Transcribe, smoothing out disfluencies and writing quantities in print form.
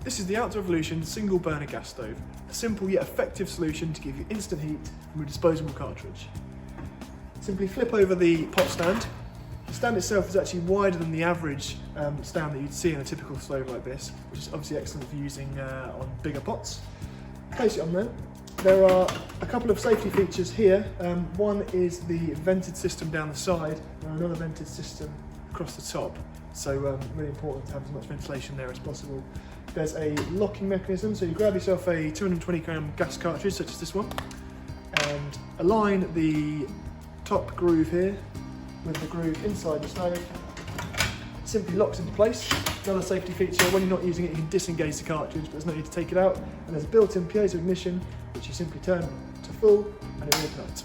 This is the Outdoor Revolution single burner gas stove, a simple yet effective solution to give you instant heat from a disposable cartridge. Simply flip over the pot stand. The stand itself is actually wider than the average stand that you'd see in a typical stove like this, which is obviously excellent for using on bigger pots. Place it on there. There are a couple of safety features here. One is the vented system down the side and another vented system across the top. So really important to have as much ventilation there as possible. There's a locking mechanism, so you grab yourself a 220 gram gas cartridge such as this one and align the top groove here with the groove inside the stove. It simply locks into place. Another safety feature, when you're not using it you can disengage the cartridge, but there's no need to take it out. And there's a built-in Piezo Ignition which you simply turn to full and it will ignite.